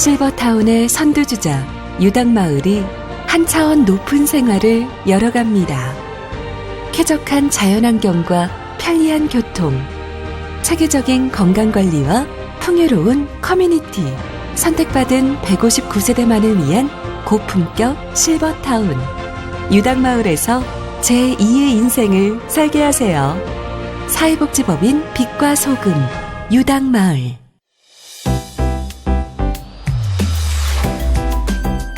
실버타운의 선두주자 유당마을이 한 차원 높은 생활을 열어갑니다. 쾌적한 자연환경과 편리한 교통, 체계적인 건강관리와 풍요로운 커뮤니티, 선택받은 159세대만을 위한 고품격 실버타운. 유당마을에서 제2의 인생을 살게 하세요. 사회복지법인 빛과 소금, 유당마을.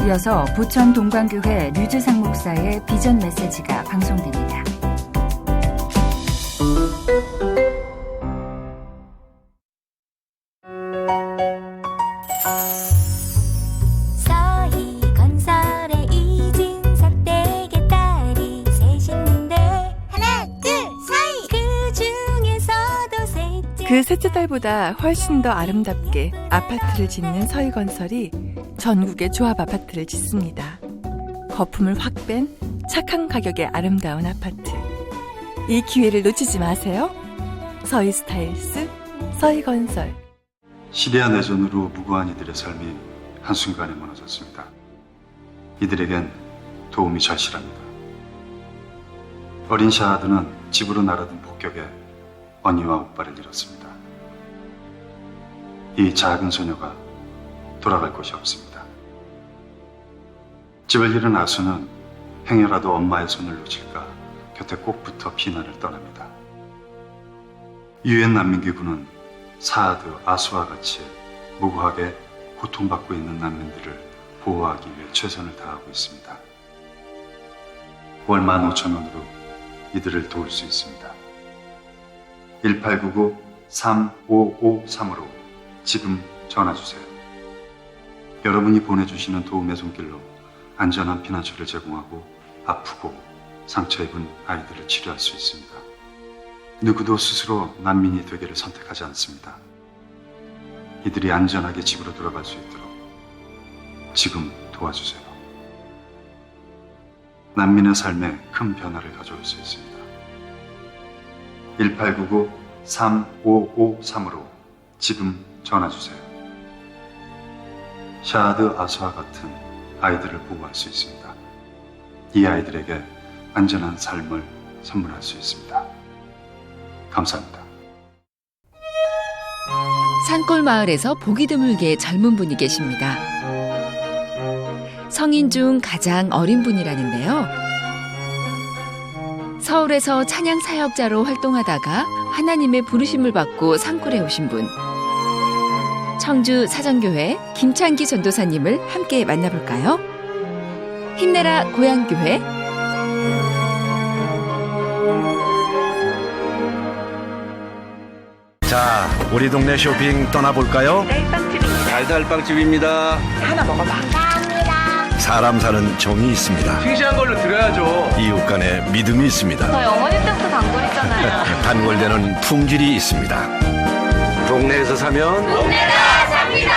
이어서 부천 동광교회 류주상 목사의 비전 메시지가 방송됩니다. 서희건설의 이진석 댁의 딸이 셋있는데 하나 둘 서희 그 중에서도 셋째 그 셋째 딸보다 훨씬 더 아름답게 아파트를 짓는 서희건설이 전국의 조합 아파트를 짓습니다. 거품을 확 뺀 착한 가격의 아름다운 아파트. 이 기회를 놓치지 마세요. 서희스타일스, 서희건설. 시리아 내전으로 무고한 이들의 삶이 한순간에 무너졌습니다. 이들에겐 도움이 절실합니다. 어린 샤하드는 집으로 날아든 폭격에 언니와 오빠를 잃었습니다. 이 작은 소녀가 돌아갈 곳이 없습니다. 집을 잃은 아수는 행여라도 엄마의 손을 놓칠까 곁에 꼭 붙어 피난을 떠납니다. 유엔 난민기구는 사하드, 아수와 같이 무고하게 고통받고 있는 난민들을 보호하기 위해 최선을 다하고 있습니다. 월 15,000원으로 이들을 도울 수 있습니다. 1899-3553으로 지금 전화주세요. 여러분이 보내주시는 도움의 손길로 안전한 피난처를 제공하고 아프고 상처 입은 아이들을 치료할 수 있습니다. 누구도 스스로 난민이 되기를 선택하지 않습니다. 이들이 안전하게 집으로 돌아갈 수 있도록 지금 도와주세요. 난민의 삶에 큰 변화를 가져올 수 있습니다. 1899-3553으로 지금 전화주세요. 샤하드, 아수와 같은 아이들을 보호할 수 있습니다. 이 아이들에게 안전한 삶을 선물할 수 있습니다. 감사합니다. 산골 마을에서 보기 드물게 젊은 분이 계십니다. 성인 중 가장 어린 분이라는데요. 서울에서 찬양 사역자로 활동하다가 하나님의 부르심을 받고 산골에 오신 분. 청주 사정교회 김창기 전도사님을 함께 만나볼까요? 힘내라 고향교회. 자, 우리 동네 쇼핑 떠나볼까요? 달달빵집입니다. 하나 먹어봐. 감사합니다. 사람 사는 정이 있습니다. 싱싱한 걸로 드려야죠. 이웃 간의 믿음이 있습니다. 저희 어머니 때부터 단골이잖아요. 단골되는 품질이 있습니다. 동네에서 사면 동네가 삽니다.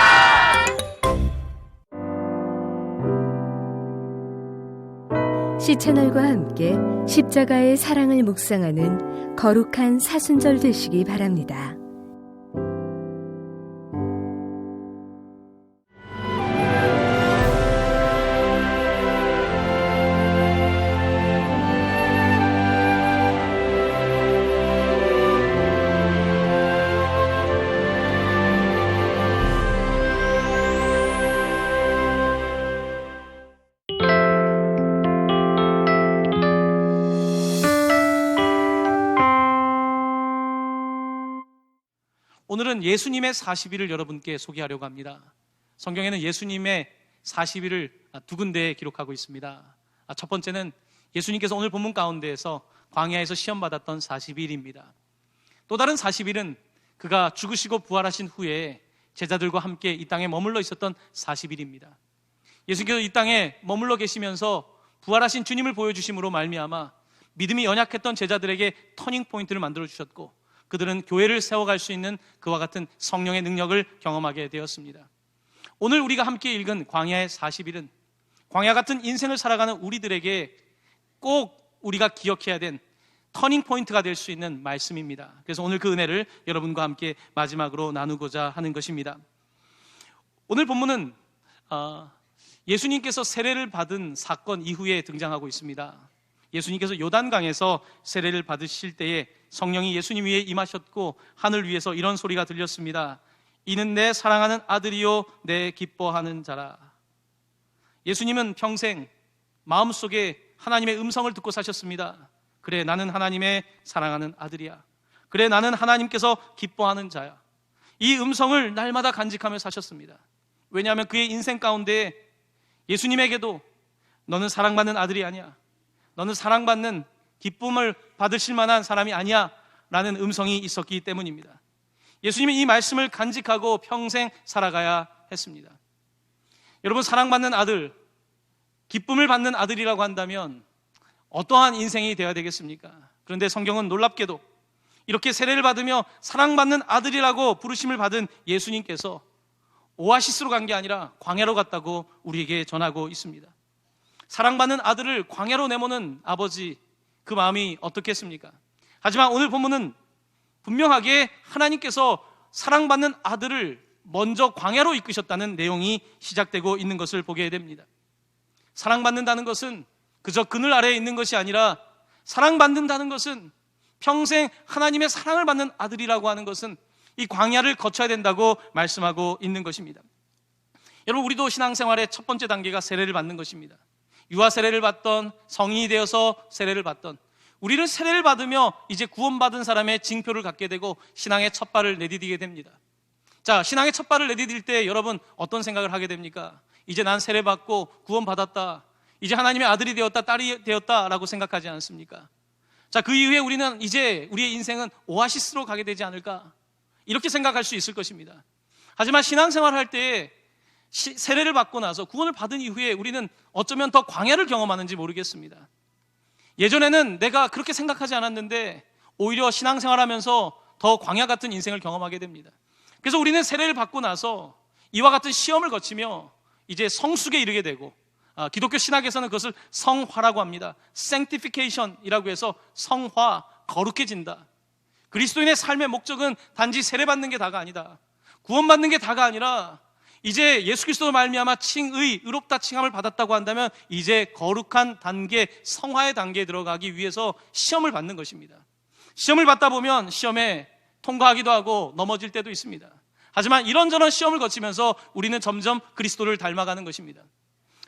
C채널과 함께 십자가의 사랑을 묵상하는 거룩한 사순절 되시기 바랍니다. 오늘은 예수님의 40일을 여러분께 소개하려고 합니다. 성경에는 예수님의 40일을 두 군데에 기록하고 있습니다. 첫 번째는 예수님께서 오늘 본문 가운데에서 광야에서 시험받았던 40일입니다. 또 다른 40일은 그가 죽으시고 부활하신 후에 제자들과 함께 이 땅에 머물러 있었던 40일입니다. 예수님께서 이 땅에 머물러 계시면서 부활하신 주님을 보여주심으로 말미암아 믿음이 연약했던 제자들에게 터닝포인트를 만들어주셨고 그들은 교회를 세워갈 수 있는 그와 같은 성령의 능력을 경험하게 되었습니다. 오늘 우리가 함께 읽은 광야의 40일은 광야 같은 인생을 살아가는 우리들에게 꼭 우리가 기억해야 된 터닝포인트가 될 수 있는 말씀입니다. 그래서 오늘 그 은혜를 여러분과 함께 마지막으로 나누고자 하는 것입니다. 오늘 본문은 예수님께서 세례를 받은 사건 이후에 등장하고 있습니다. 예수님께서 요단강에서 세례를 받으실 때에 성령이 예수님 위에 임하셨고 하늘 위에서 이런 소리가 들렸습니다. 이는 내 사랑하는 아들이요 내 기뻐하는 자라. 예수님은 평생 마음속에 하나님의 음성을 듣고 사셨습니다. 그래, 나는 하나님의 사랑하는 아들이야. 그래, 나는 하나님께서 기뻐하는 자야. 이 음성을 날마다 간직하며 사셨습니다. 왜냐하면 그의 인생 가운데 예수님에게도 너는 사랑받는 아들이 아니야, 너는 사랑받는 기쁨을 받으실 만한 사람이 아니야 라는 음성이 있었기 때문입니다. 예수님은 이 말씀을 간직하고 평생 살아가야 했습니다. 여러분, 사랑받는 아들, 기쁨을 받는 아들이라고 한다면 어떠한 인생이 되어야 되겠습니까? 그런데 성경은 놀랍게도 이렇게 세례를 받으며 사랑받는 아들이라고 부르심을 받은 예수님께서 오아시스로 간 게 아니라 광야로 갔다고 우리에게 전하고 있습니다. 사랑받는 아들을 광야로 내모는 아버지, 그 마음이 어떻겠습니까? 하지만 오늘 본문은 분명하게 하나님께서 사랑받는 아들을 먼저 광야로 이끄셨다는 내용이 시작되고 있는 것을 보게 됩니다. 사랑받는다는 것은 그저 그늘 아래에 있는 것이 아니라, 사랑받는다는 것은 평생 하나님의 사랑을 받는 아들이라고 하는 것은 이 광야를 거쳐야 된다고 말씀하고 있는 것입니다. 여러분, 우리도 신앙생활의 첫 번째 단계가 세례를 받는 것입니다. 유아 세례를 받던, 성인이 되어서 세례를 받던, 우리는 세례를 받으며 이제 구원받은 사람의 징표를 갖게 되고 신앙의 첫 발을 내디디게 됩니다. 자, 신앙의 첫 발을 내디딜 때 여러분 어떤 생각을 하게 됩니까? 이제 난 세례 받고 구원받았다, 이제 하나님의 아들이 되었다, 딸이 되었다 라고 생각하지 않습니까? 자, 그 이후에 우리는 이제 우리의 인생은 오아시스로 가게 되지 않을까, 이렇게 생각할 수 있을 것입니다. 하지만 신앙생활 할 때 세례를 받고 나서 구원을 받은 이후에 우리는 어쩌면 더 광야를 경험하는지 모르겠습니다. 예전에는 내가 그렇게 생각하지 않았는데 오히려 신앙생활 하면서 더 광야 같은 인생을 경험하게 됩니다. 그래서 우리는 세례를 받고 나서 이와 같은 시험을 거치며 이제 성숙에 이르게 되고, 기독교 신학에서는 그것을 성화라고 합니다. sanctification이라고 해서 성화, 거룩해진다. 그리스도인의 삶의 목적은 단지 세례받는 게 다가 아니다, 구원받는 게 다가 아니라 이제 예수 그리스도로 말미암아 칭의, 의롭다 칭함을 받았다고 한다면 이제 거룩한 단계, 성화의 단계에 들어가기 위해서 시험을 받는 것입니다. 시험을 받다 보면 시험에 통과하기도 하고 넘어질 때도 있습니다. 하지만 이런저런 시험을 거치면서 우리는 점점 그리스도를 닮아가는 것입니다.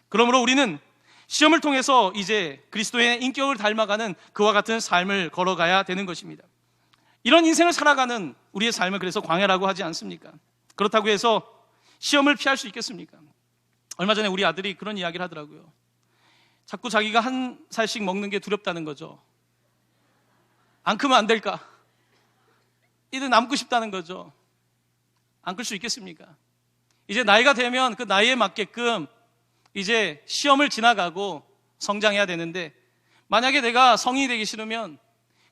그러므로 우리는 시험을 통해서 이제 그리스도의 인격을 닮아가는 그와 같은 삶을 걸어가야 되는 것입니다. 이런 인생을 살아가는 우리의 삶을 그래서 광야라고 하지 않습니까? 그렇다고 해서 시험을 피할 수 있겠습니까? 얼마 전에 우리 아들이 그런 이야기를 하더라고요. 자꾸 자기가 한 살씩 먹는 게 두렵다는 거죠. 안 크면 안 될까? 이들 남고 싶다는 거죠. 안 클 수 있겠습니까? 이제 나이가 되면 그 나이에 맞게끔 이제 시험을 지나가고 성장해야 되는데, 만약에 내가 성인이 되기 싫으면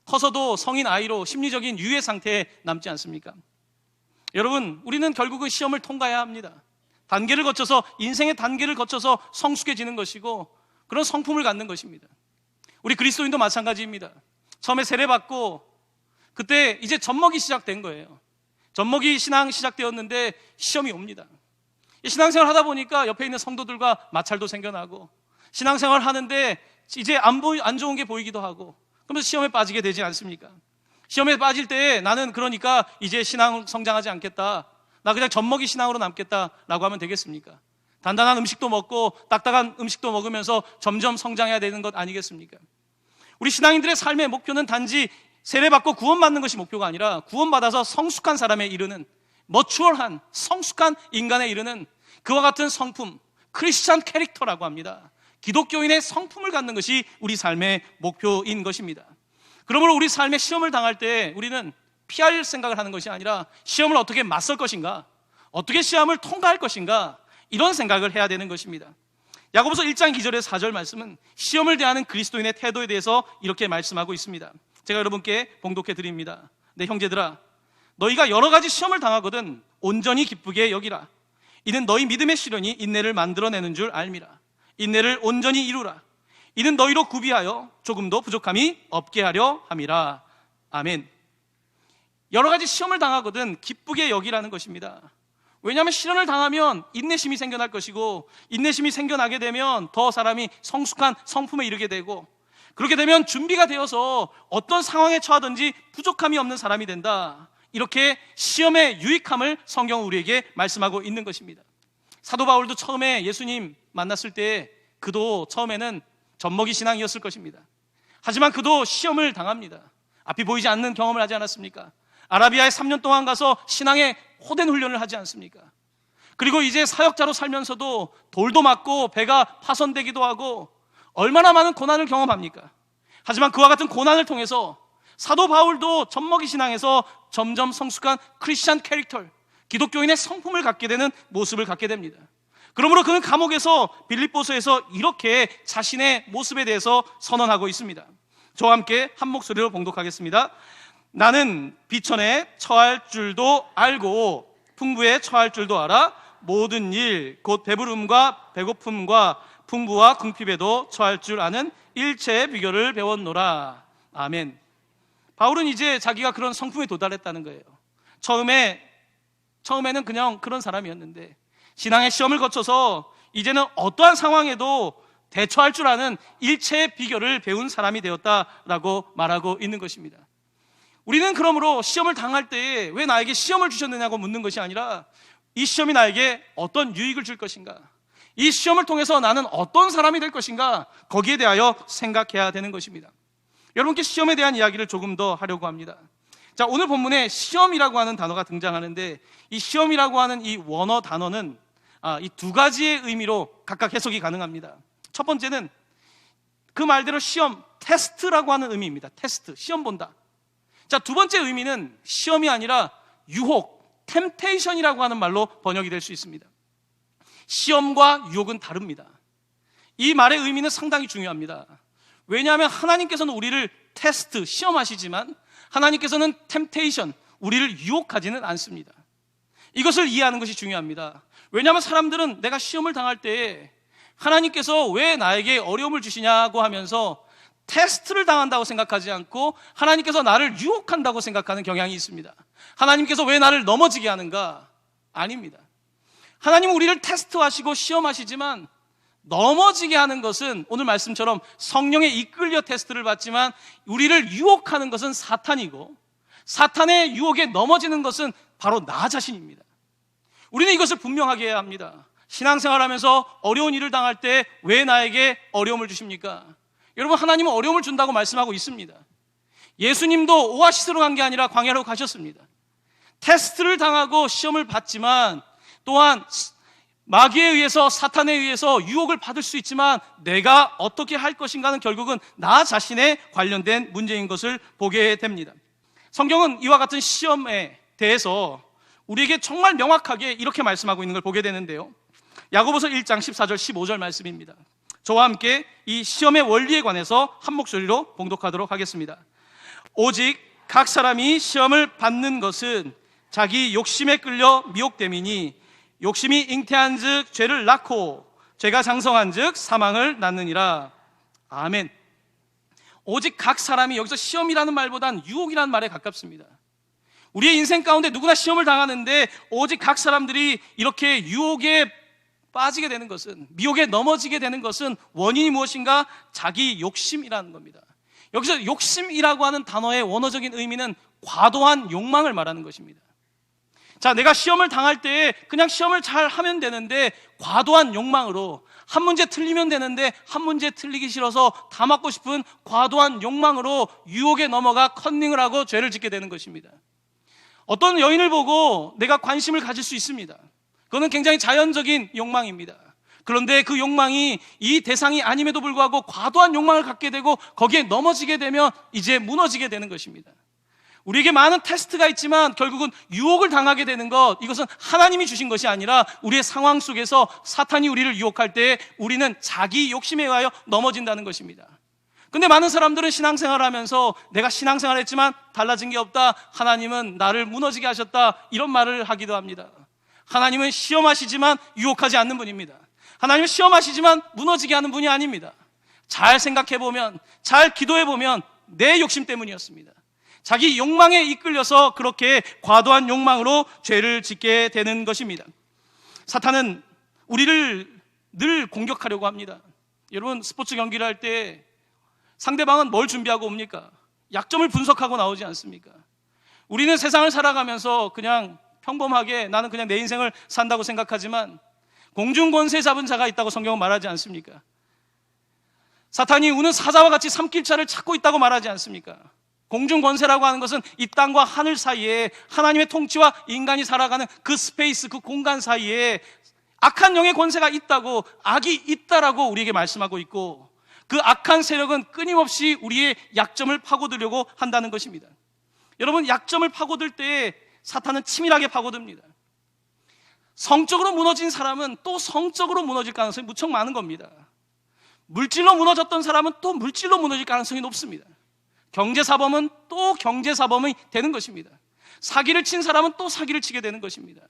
커서도 성인 아이로 심리적인 유예 상태에 남지 않습니까? 여러분, 우리는 결국은 시험을 통과해야 합니다. 단계를 거쳐서, 인생의 단계를 거쳐서 성숙해지는 것이고 그런 성품을 갖는 것입니다. 우리 그리스도인도 마찬가지입니다. 처음에 세례받고 그때 이제 젖먹이 시작된 거예요. 젖먹이 신앙 시작되었는데 시험이 옵니다. 신앙생활 하다 보니까 옆에 있는 성도들과 마찰도 생겨나고, 신앙생활 하는데 이제 안 좋은 게 보이기도 하고, 그러면서 시험에 빠지게 되지 않습니까? 시험에 빠질 때 나는 그러니까 이제 신앙 성장하지 않겠다, 나 그냥 젖먹이 신앙으로 남겠다라고 하면 되겠습니까? 단단한 음식도 먹고 딱딱한 음식도 먹으면서 점점 성장해야 되는 것 아니겠습니까? 우리 신앙인들의 삶의 목표는 단지 세례받고 구원받는 것이 목표가 아니라 구원받아서 성숙한 사람에 이르는, 머추얼한 성숙한 인간에 이르는 그와 같은 성품, 크리스찬 캐릭터라고 합니다. 기독교인의 성품을 갖는 것이 우리 삶의 목표인 것입니다. 그러므로 우리 삶의 시험을 당할 때 우리는 피할 생각을 하는 것이 아니라 시험을 어떻게 맞설 것인가, 어떻게 시험을 통과할 것인가, 이런 생각을 해야 되는 것입니다. 야고보서 1장 2절의 4절 말씀은 시험을 대하는 그리스도인의 태도에 대해서 이렇게 말씀하고 있습니다. 제가 여러분께 봉독해 드립니다. 내 형제들아, 너희가 여러 가지 시험을 당하거든 온전히 기쁘게 여기라. 이는 너희 믿음의 시련이 인내를 만들어내는 줄 알미라. 인내를 온전히 이루라. 이는 너희로 구비하여 조금도 부족함이 없게 하려 함이라. 아멘. 여러 가지 시험을 당하거든 기쁘게 여기라는 것입니다. 왜냐하면 시련을 당하면 인내심이 생겨날 것이고, 인내심이 생겨나게 되면 더 사람이 성숙한 성품에 이르게 되고, 그렇게 되면 준비가 되어서 어떤 상황에 처하든지 부족함이 없는 사람이 된다. 이렇게 시험의 유익함을 성경은 우리에게 말씀하고 있는 것입니다. 사도 바울도 처음에 예수님 만났을 때 그도 처음에는 젖먹이 신앙이었을 것입니다. 하지만 그도 시험을 당합니다. 앞이 보이지 않는 경험을 하지 않았습니까? 아라비아에 3년 동안 가서 신앙의 호된 훈련을 하지 않습니까? 그리고 이제 사역자로 살면서도 돌도 맞고 배가 파손되기도 하고 얼마나 많은 고난을 경험합니까? 하지만 그와 같은 고난을 통해서 사도 바울도 젖먹이 신앙에서 점점 성숙한 크리스찬 캐릭터, 기독교인의 성품을 갖게 되는 모습을 갖게 됩니다. 그러므로 그는 감옥에서 빌립보서에서 이렇게 자신의 모습에 대해서 선언하고 있습니다. 저와 함께 한 목소리로 봉독하겠습니다. 나는 비천에 처할 줄도 알고 풍부에 처할 줄도 알아 모든 일 곧 배부름과 배고픔과 풍부와 궁핍에도 처할 줄 아는 일체의 비결을 배웠노라. 아멘. 바울은 이제 자기가 그런 성품에 도달했다는 거예요. 처음에는 그냥 그런 사람이었는데 신앙의 시험을 거쳐서 이제는 어떠한 상황에도 대처할 줄 아는 일체의 비결을 배운 사람이 되었다라고 말하고 있는 것입니다. 우리는 그러므로 시험을 당할 때에 왜 나에게 시험을 주셨느냐고 묻는 것이 아니라 이 시험이 나에게 어떤 유익을 줄 것인가, 이 시험을 통해서 나는 어떤 사람이 될 것인가, 거기에 대하여 생각해야 되는 것입니다. 여러분께 시험에 대한 이야기를 조금 더 하려고 합니다. 자, 오늘 본문에 시험이라고 하는 단어가 등장하는데 이 시험이라고 하는 이 원어 단어는 이 두 가지의 의미로 각각 해석이 가능합니다. 첫 번째는 그 말대로 시험, 테스트라고 하는 의미입니다. 테스트, 시험 본다. 자, 두 번째 의미는 시험이 아니라 유혹, 템테이션이라고 하는 말로 번역이 될 수 있습니다. 시험과 유혹은 다릅니다. 이 말의 의미는 상당히 중요합니다. 왜냐하면 하나님께서는 우리를 테스트, 시험하시지만 하나님께서는 템테이션, 우리를 유혹하지는 않습니다. 이것을 이해하는 것이 중요합니다. 왜냐하면 사람들은 내가 시험을 당할 때 하나님께서 왜 나에게 어려움을 주시냐고 하면서 테스트를 당한다고 생각하지 않고 하나님께서 나를 유혹한다고 생각하는 경향이 있습니다. 하나님께서 왜 나를 넘어지게 하는가? 아닙니다. 하나님은 우리를 테스트하시고 시험하시지만 넘어지게 하는 것은 오늘 말씀처럼 성령에 이끌려 테스트를 받지만 우리를 유혹하는 것은 사탄이고 사탄의 유혹에 넘어지는 것은 바로 나 자신입니다. 우리는 이것을 분명하게 해야 합니다. 신앙생활하면서 어려운 일을 당할 때 왜 나에게 어려움을 주십니까? 여러분, 하나님은 어려움을 준다고 말씀하고 있습니다. 예수님도 오아시스로 간 게 아니라 광야로 가셨습니다. 테스트를 당하고 시험을 받지만 또한 마귀에 의해서, 사탄에 의해서 유혹을 받을 수 있지만 내가 어떻게 할 것인가는 결국은 나 자신에 관련된 문제인 것을 보게 됩니다. 성경은 이와 같은 시험에 대해서 우리에게 정말 명확하게 이렇게 말씀하고 있는 걸 보게 되는데요. 야고보서 1장 14절 15절 말씀입니다. 저와 함께 이 시험의 원리에 관해서 한 목소리로 봉독하도록 하겠습니다. 오직 각 사람이 시험을 받는 것은 자기 욕심에 끌려 미혹됨이니 욕심이 잉태한 즉 죄를 낳고 죄가 장성한 즉 사망을 낳느니라. 아멘. 오직 각 사람이, 여기서 시험이라는 말보단 유혹이라는 말에 가깝습니다. 우리의 인생 가운데 누구나 시험을 당하는데 오직 각 사람들이 이렇게 유혹에 빠지게 되는 것은, 미혹에 넘어지게 되는 것은 원인이 무엇인가? 자기 욕심이라는 겁니다. 여기서 욕심이라고 하는 단어의 원어적인 의미는 과도한 욕망을 말하는 것입니다. 자, 내가 시험을 당할 때 그냥 시험을 잘 하면 되는데 과도한 욕망으로, 한 문제 틀리면 되는데 한 문제 틀리기 싫어서 다 맞고 싶은 과도한 욕망으로 유혹에 넘어가 컨닝을 하고 죄를 짓게 되는 것입니다. 어떤 여인을 보고 내가 관심을 가질 수 있습니다. 그거는 굉장히 자연적인 욕망입니다. 그런데 그 욕망이 이 대상이 아님에도 불구하고 과도한 욕망을 갖게 되고 거기에 넘어지게 되면 이제 무너지게 되는 것입니다. 우리에게 많은 테스트가 있지만 결국은 유혹을 당하게 되는 것, 이것은 하나님이 주신 것이 아니라 우리의 상황 속에서 사탄이 우리를 유혹할 때 우리는 자기 욕심에 의하여 넘어진다는 것입니다. 근데 많은 사람들은 신앙생활을 하면서 내가 신앙생활을 했지만 달라진 게 없다, 하나님은 나를 무너지게 하셨다, 이런 말을 하기도 합니다. 하나님은 시험하시지만 유혹하지 않는 분입니다. 하나님은 시험하시지만 무너지게 하는 분이 아닙니다. 잘 생각해보면, 잘 기도해보면 내 욕심 때문이었습니다. 자기 욕망에 이끌려서 그렇게 과도한 욕망으로 죄를 짓게 되는 것입니다. 사탄은 우리를 늘 공격하려고 합니다. 여러분, 스포츠 경기를 할 때 상대방은 뭘 준비하고 옵니까? 약점을 분석하고 나오지 않습니까? 우리는 세상을 살아가면서 그냥 평범하게 나는 그냥 내 인생을 산다고 생각하지만 공중권세 잡은 자가 있다고 성경은 말하지 않습니까? 사탄이 우는 사자와 같이 삼킬 자를 찾고 있다고 말하지 않습니까? 공중권세라고 하는 것은 이 땅과 하늘 사이에 하나님의 통치와 인간이 살아가는 그 스페이스, 그 공간 사이에 악한 영의 권세가 있다고, 악이 있다라고 우리에게 말씀하고 있고, 그 악한 세력은 끊임없이 우리의 약점을 파고들려고 한다는 것입니다. 여러분, 약점을 파고들 때 사탄은 치밀하게 파고듭니다. 성적으로 무너진 사람은 또 성적으로 무너질 가능성이 무척 많은 겁니다. 물질로 무너졌던 사람은 또 물질로 무너질 가능성이 높습니다. 경제사범은 또 경제사범이 되는 것입니다. 사기를 친 사람은 또 사기를 치게 되는 것입니다.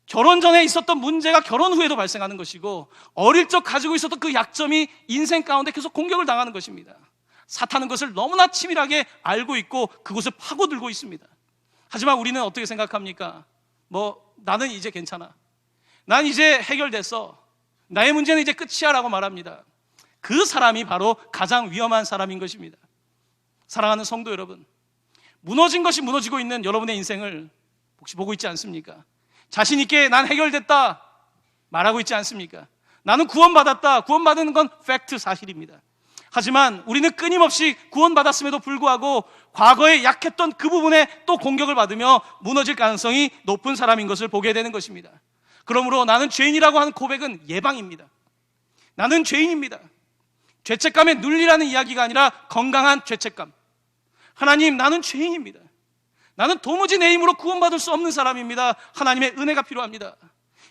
결혼 전에 있었던 문제가 결혼 후에도 발생하는 것이고, 어릴 적 가지고 있었던 그 약점이 인생 가운데 계속 공격을 당하는 것입니다. 사탄은 그것을 너무나 치밀하게 알고 있고 그것을 파고들고 있습니다. 하지만 우리는 어떻게 생각합니까? 나는 이제 괜찮아, 난 이제 해결됐어, 나의 문제는 이제 끝이야 라고 말합니다. 그 사람이 바로 가장 위험한 사람인 것입니다. 사랑하는 성도 여러분, 무너진 것이 무너지고 있는 여러분의 인생을 혹시 보고 있지 않습니까? 자신 있게 난 해결됐다 말하고 있지 않습니까? 나는 구원받았다. 구원받은 건 팩트, 사실입니다. 하지만 우리는 끊임없이 구원받았음에도 불구하고 과거에 약했던 그 부분에 또 공격을 받으며 무너질 가능성이 높은 사람인 것을 보게 되는 것입니다. 그러므로 나는 죄인이라고 하는 고백은 예방입니다. 나는 죄인입니다. 죄책감에 눌리라는 이야기가 아니라 건강한 죄책감. 하나님, 나는 죄인입니다. 나는 도무지 내 힘으로 구원받을 수 없는 사람입니다. 하나님의 은혜가 필요합니다.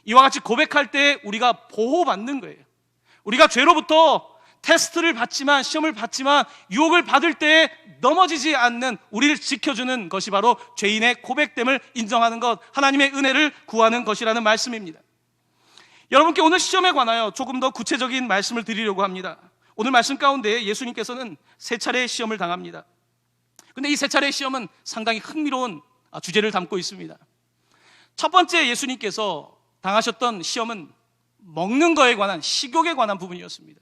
이와 같이 고백할 때 우리가 보호받는 거예요. 우리가 죄로부터 테스트를 받지만, 시험을 받지만 유혹을 받을 때 넘어지지 않는 우리를 지켜주는 것이 바로 죄인의 고백됨을 인정하는 것, 하나님의 은혜를 구하는 것이라는 말씀입니다. 여러분께 오늘 시험에 관하여 조금 더 구체적인 말씀을 드리려고 합니다. 오늘 말씀 가운데 예수님께서는 세 차례의 시험을 당합니다. 근데 이 세 차례의 시험은 상당히 흥미로운 주제를 담고 있습니다. 첫 번째 예수님께서 당하셨던 시험은 먹는 거에 관한, 식욕에 관한 부분이었습니다.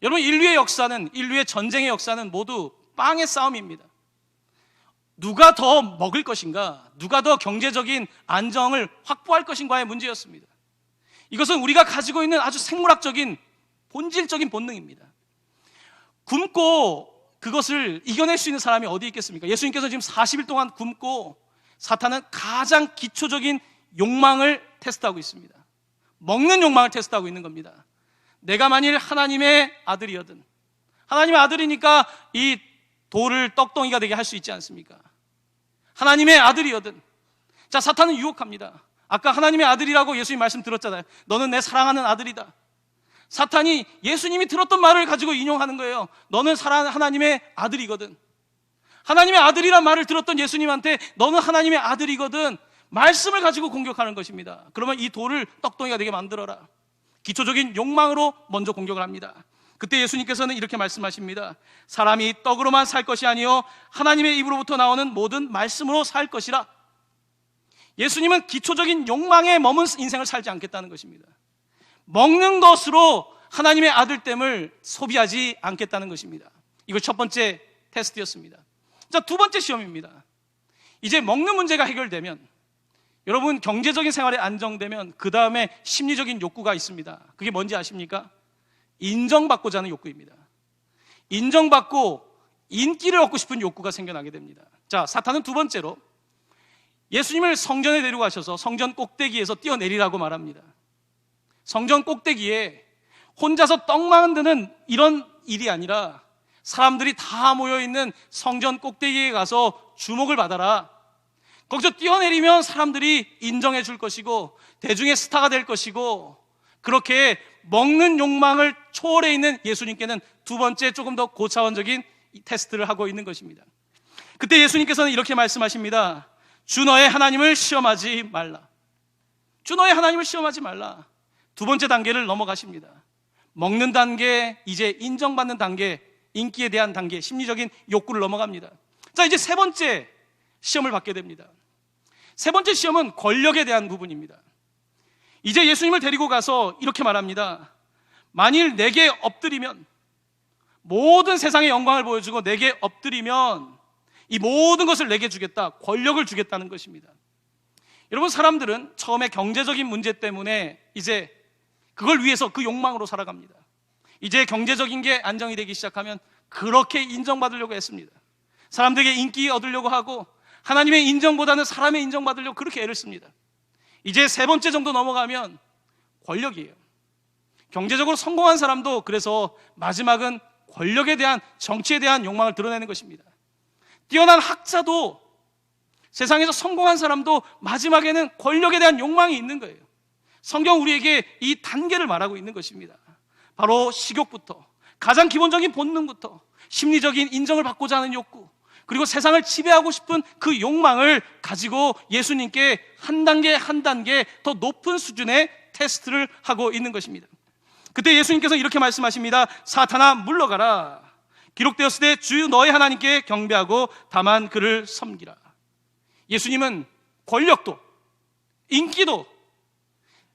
여러분, 인류의 전쟁의 역사는 모두 빵의 싸움입니다. 누가 더 먹을 것인가, 누가 더 경제적인 안정을 확보할 것인가의 문제였습니다. 이것은 우리가 가지고 있는 아주 생물학적인 본질적인 본능입니다. 굶고 그것을 이겨낼 수 있는 사람이 어디 있겠습니까? 예수님께서 지금 40일 동안 굶고 사탄은 가장 기초적인 욕망을 테스트하고 있습니다. 먹는 욕망을 테스트하고 있는 겁니다. 내가 만일 하나님의 아들이거든, 하나님의 아들이니까 이 돌을 떡덩이가 되게 할 수 있지 않습니까? 하나님의 아들이거든. 자, 사탄은 유혹합니다. 아까 하나님의 아들이라고 예수님 말씀 들었잖아요. 너는 내 사랑하는 아들이다. 사탄이 예수님이 들었던 말을 가지고 인용하는 거예요. 너는 하나님의 아들이거든. 하나님의 아들이란 말을 들었던 예수님한테 너는 하나님의 아들이거든 말씀을 가지고 공격하는 것입니다. 그러면 이 돌을 떡덩이가 되게 만들어라. 기초적인 욕망으로 먼저 공격을 합니다. 그때 예수님께서는 이렇게 말씀하십니다. 사람이 떡으로만 살 것이 아니요 하나님의 입으로부터 나오는 모든 말씀으로 살 것이라. 예수님은 기초적인 욕망에 머문 인생을 살지 않겠다는 것입니다. 먹는 것으로 하나님의 아들됨을 소비하지 않겠다는 것입니다. 이거 첫 번째 테스트였습니다. 자, 두 번째 시험입니다. 이제 먹는 문제가 해결되면, 여러분 경제적인 생활에 안정되면 그 다음에 심리적인 욕구가 있습니다. 그게 뭔지 아십니까? 인정받고자 하는 욕구입니다. 인정받고 인기를 얻고 싶은 욕구가 생겨나게 됩니다. 자, 사탄은 두 번째로 예수님을 성전에 데려가셔서 성전 꼭대기에서 뛰어내리라고 말합니다. 성전 꼭대기에 혼자서 떡 만드는 이런 일이 아니라 사람들이 다 모여있는 성전 꼭대기에 가서 주목을 받아라. 거기서 뛰어내리면 사람들이 인정해 줄 것이고 대중의 스타가 될 것이고, 그렇게 먹는 욕망을 초월해 있는 예수님께는 두 번째 조금 더 고차원적인 테스트를 하고 있는 것입니다. 그때 예수님께서는 이렇게 말씀하십니다. 주 너의 하나님을 시험하지 말라. 주 너의 하나님을 시험하지 말라. 두 번째 단계를 넘어가십니다. 먹는 단계, 이제 인정받는 단계, 인기에 대한 단계, 심리적인 욕구를 넘어갑니다. 자, 이제 세 번째 시험을 받게 됩니다. 세 번째 시험은 권력에 대한 부분입니다. 이제 예수님을 데리고 가서 이렇게 말합니다. 만일 내게 엎드리면, 모든 세상의 영광을 보여주고 내게 엎드리면 이 모든 것을 내게 주겠다, 권력을 주겠다는 것입니다. 여러분, 사람들은 처음에 경제적인 문제 때문에 이제 그걸 위해서 그 욕망으로 살아갑니다. 이제 경제적인 게 안정이 되기 시작하면 그렇게 인정받으려고 했습니다. 사람들에게 인기 얻으려고 하고 하나님의 인정보다는 사람의 인정받으려고 그렇게 애를 씁니다. 이제 세 번째 정도 넘어가면 권력이에요. 경제적으로 성공한 사람도 그래서 마지막은 권력에 대한, 정치에 대한 욕망을 드러내는 것입니다. 뛰어난 학자도, 세상에서 성공한 사람도 마지막에는 권력에 대한 욕망이 있는 거예요. 성경 우리에게 이 단계를 말하고 있는 것입니다. 바로 식욕부터, 가장 기본적인 본능부터, 심리적인 인정을 받고자 하는 욕구, 그리고 세상을 지배하고 싶은 그 욕망을 가지고 예수님께 한 단계 한 단계 더 높은 수준의 테스트를 하고 있는 것입니다. 그때 예수님께서 이렇게 말씀하십니다. 사탄아 물러가라. 기록되었을 때 주 너의 하나님께 경배하고 다만 그를 섬기라. 예수님은 권력도, 인기도,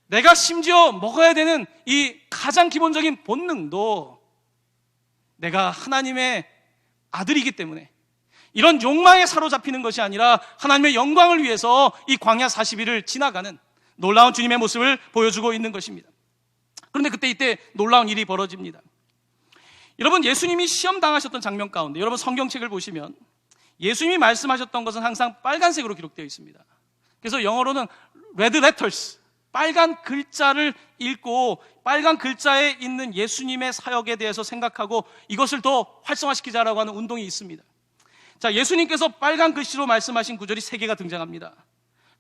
내가 심지어 먹어야 되는 이 가장 기본적인 본능도 내가 하나님의 아들이기 때문에 이런 욕망에 사로잡히는 것이 아니라 하나님의 영광을 위해서 이 광야 40일을 지나가는 놀라운 주님의 모습을 보여주고 있는 것입니다. 그런데 그때 이때 놀라운 일이 벌어집니다. 여러분, 예수님이 시험 당하셨던 장면 가운데 여러분 성경책을 보시면 예수님이 말씀하셨던 것은 항상 빨간색으로 기록되어 있습니다. 그래서 영어로는 red letters, 빨간 글자를 읽고 빨간 글자에 있는 예수님의 사역에 대해서 생각하고 이것을 더 활성화시키자라고 하는 운동이 있습니다. 자, 예수님께서 빨간 글씨로 말씀하신 구절이 3개가 등장합니다.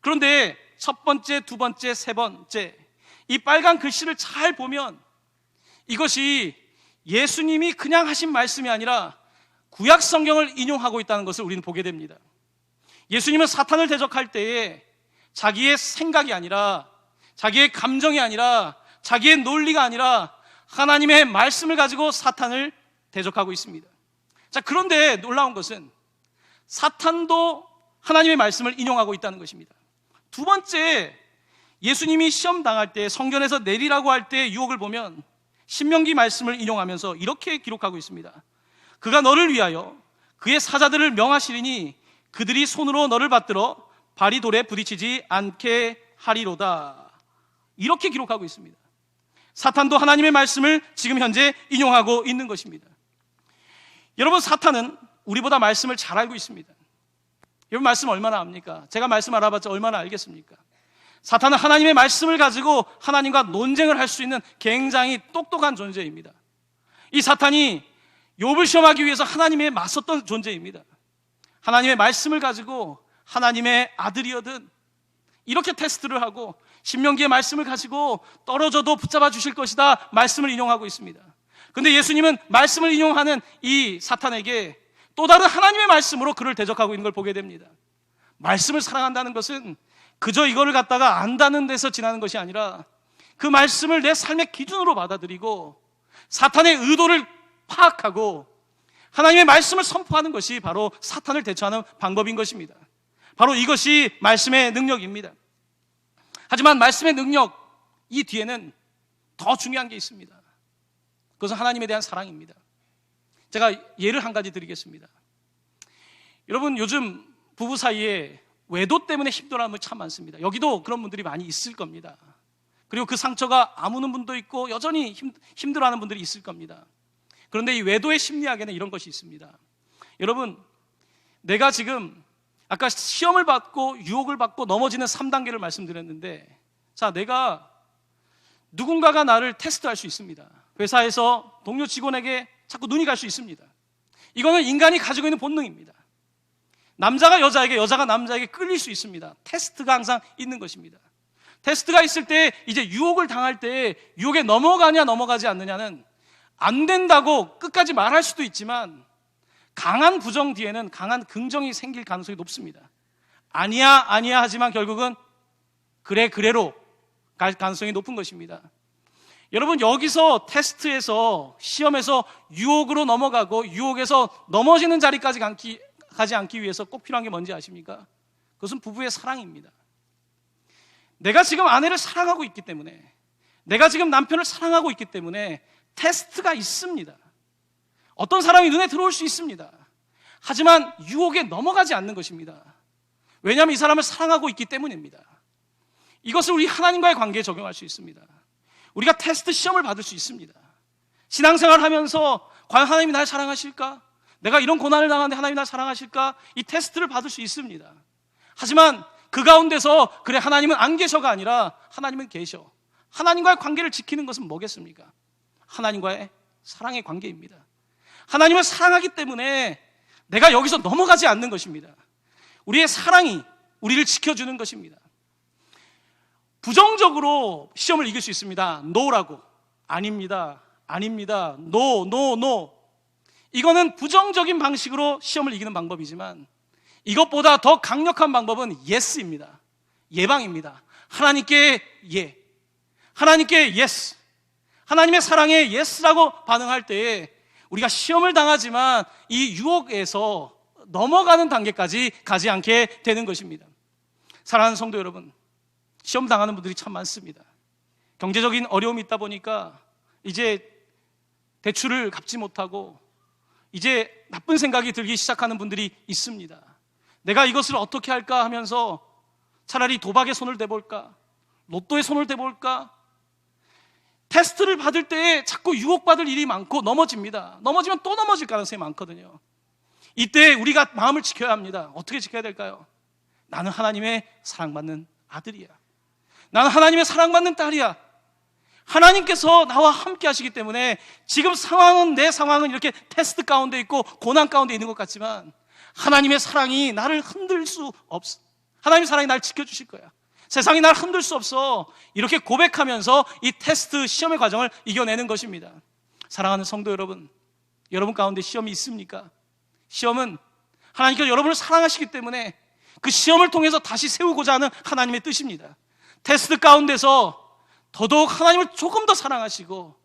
그런데 첫 번째, 두 번째, 세 번째, 이 빨간 글씨를 잘 보면 이것이 예수님이 그냥 하신 말씀이 아니라 구약 성경을 인용하고 있다는 것을 우리는 보게 됩니다. 예수님은 사탄을 대적할 때에 자기의 생각이 아니라, 자기의 감정이 아니라, 자기의 논리가 아니라 하나님의 말씀을 가지고 사탄을 대적하고 있습니다. 자, 그런데 놀라운 것은 사탄도 하나님의 말씀을 인용하고 있다는 것입니다. 두 번째, 예수님이 시험 당할 때, 성전에서 내리라고 할 때 유혹을 보면 신명기 말씀을 인용하면서 이렇게 기록하고 있습니다. 그가 너를 위하여 그의 사자들을 명하시리니 그들이 손으로 너를 받들어 발이 돌에 부딪히지 않게 하리로다. 이렇게 기록하고 있습니다. 사탄도 하나님의 말씀을 지금 현재 인용하고 있는 것입니다. 여러분, 사탄은 우리보다 말씀을 잘 알고 있습니다. 여러분, 말씀 얼마나 압니까? 제가 말씀 알아봤자 얼마나 알겠습니까? 사탄은 하나님의 말씀을 가지고 하나님과 논쟁을 할 수 있는 굉장히 똑똑한 존재입니다. 이 사탄이 욥을 시험하기 위해서 하나님에 맞섰던 존재입니다. 하나님의 말씀을 가지고 하나님의 아들이어든 이렇게 테스트를 하고 신명기의 말씀을 가지고 떨어져도 붙잡아 주실 것이다 말씀을 인용하고 있습니다. 그런데 예수님은 말씀을 인용하는 이 사탄에게 또 다른 하나님의 말씀으로 그를 대적하고 있는 걸 보게 됩니다. 말씀을 사랑한다는 것은 그저 이거를 갖다가 안다는 데서 지나는 것이 아니라 그 말씀을 내 삶의 기준으로 받아들이고 사탄의 의도를 파악하고 하나님의 말씀을 선포하는 것이 바로 사탄을 대처하는 방법인 것입니다. 바로 이것이 말씀의 능력입니다. 하지만 말씀의 능력, 이 뒤에는 더 중요한 게 있습니다. 그것은 하나님에 대한 사랑입니다. 제가 예를 한 가지 드리겠습니다. 여러분, 요즘 부부 사이에 외도 때문에 힘들어하는 분이 참 많습니다. 여기도 그런 분들이 많이 있을 겁니다. 그리고 그 상처가 아무는 분도 있고 여전히 힘들어하는 분들이 있을 겁니다. 그런데 이 외도의 심리학에는 이런 것이 있습니다. 여러분, 내가 지금 아까 시험을 받고 유혹을 받고 넘어지는 3단계를 말씀드렸는데, 자, 내가 누군가가 나를 테스트할 수 있습니다. 회사에서 동료 직원에게 자꾸 눈이 갈 수 있습니다. 이거는 인간이 가지고 있는 본능입니다. 남자가 여자에게, 여자가 남자에게 끌릴 수 있습니다. 테스트가 항상 있는 것입니다. 테스트가 있을 때 이제 유혹을 당할 때 유혹에 넘어가냐 넘어가지 않느냐는 안 된다고 끝까지 말할 수도 있지만 강한 부정 뒤에는 강한 긍정이 생길 가능성이 높습니다. 아니야 아니야 하지만 결국은 그래 그래로 갈 가능성이 높은 것입니다. 여러분, 여기서 테스트에서 시험에서 유혹으로 넘어가고 유혹에서 넘어지는 자리까지 가지 않기 위해서 꼭 필요한 게 뭔지 아십니까? 그것은 부부의 사랑입니다. 내가 지금 아내를 사랑하고 있기 때문에, 내가 지금 남편을 사랑하고 있기 때문에 테스트가 있습니다. 어떤 사람이 눈에 들어올 수 있습니다. 하지만 유혹에 넘어가지 않는 것입니다. 왜냐하면 이 사람을 사랑하고 있기 때문입니다. 이것을 우리 하나님과의 관계에 적용할 수 있습니다. 우리가 테스트 시험을 받을 수 있습니다. 신앙생활을 하면서 과연 하나님이 날 사랑하실까? 내가 이런 고난을 당하는데 하나님이 날 사랑하실까? 이 테스트를 받을 수 있습니다. 하지만 그 가운데서 그래 하나님은 안 계셔가 아니라 하나님은 계셔. 하나님과의 관계를 지키는 것은 뭐겠습니까? 하나님과의 사랑의 관계입니다. 하나님을 사랑하기 때문에 내가 여기서 넘어가지 않는 것입니다. 우리의 사랑이 우리를 지켜주는 것입니다. 부정적으로 시험을 이길 수 있습니다. no라고. 아닙니다. 아닙니다. no, no, no. 이거는 부정적인 방식으로 시험을 이기는 방법이지만 이것보다 더 강력한 방법은 yes입니다. 예방입니다. 하나님께 예. 하나님께 yes. 하나님의 사랑에 yes라고 반응할 때에 우리가 시험을 당하지만 이 유혹에서 넘어가는 단계까지 가지 않게 되는 것입니다. 사랑하는 성도 여러분, 시험 당하는 분들이 참 많습니다. 경제적인 어려움이 있다 보니까 이제 대출을 갚지 못하고 이제 나쁜 생각이 들기 시작하는 분들이 있습니다. 내가 이것을 어떻게 할까 하면서 차라리 도박에 손을 대볼까? 로또에 손을 대볼까? 테스트를 받을 때에 자꾸 유혹받을 일이 많고 넘어집니다. 넘어지면 또 넘어질 가능성이 많거든요. 이때 우리가 마음을 지켜야 합니다. 어떻게 지켜야 될까요? 나는 하나님의 사랑받는 아들이야. 나는 하나님의 사랑받는 딸이야. 하나님께서 나와 함께 하시기 때문에 지금 상황은, 내 상황은 이렇게 테스트 가운데 있고 고난 가운데 있는 것 같지만 하나님의 사랑이 나를 흔들 수 없어. 하나님의 사랑이 나를 지켜주실 거야. 세상이 날 흔들 수 없어. 이렇게 고백하면서 이 테스트 시험의 과정을 이겨내는 것입니다. 사랑하는 성도 여러분, 여러분 가운데 시험이 있습니까? 시험은 하나님께서 여러분을 사랑하시기 때문에 그 시험을 통해서 다시 세우고자 하는 하나님의 뜻입니다. 테스트 가운데서 더더욱 하나님을 조금 더 사랑하시고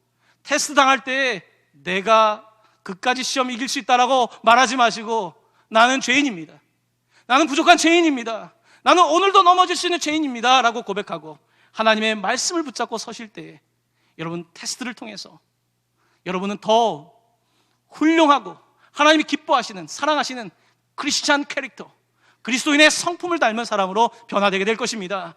테스트 당할 때 내가 그까지 시험 이길 수 있다라고 말하지 마시고 나는 죄인입니다. 나는 부족한 죄인입니다. 나는 오늘도 넘어질 수 있는 죄인입니다 라고 고백하고 하나님의 말씀을 붙잡고 서실 때 여러분 테스트를 통해서 여러분은 더 훌륭하고 하나님이 기뻐하시는, 사랑하시는 크리스찬 캐릭터, 그리스도인의 성품을 닮은 사람으로 변화되게 될 것입니다.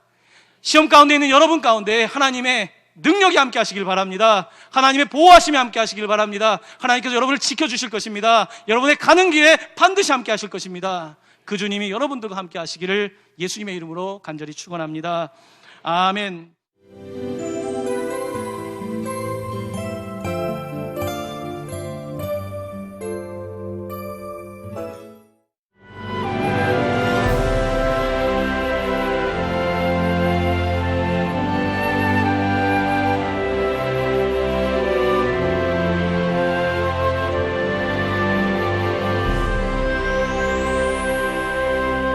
시험 가운데 있는 여러분 가운데 하나님의 능력이 함께 하시길 바랍니다. 하나님의 보호하심이 함께 하시길 바랍니다. 하나님께서 여러분을 지켜주실 것입니다. 여러분의 가는 길에 반드시 함께 하실 것입니다. 그 주님이 여러분들과 함께 하시기를 예수님의 이름으로 간절히 축원합니다. 아멘.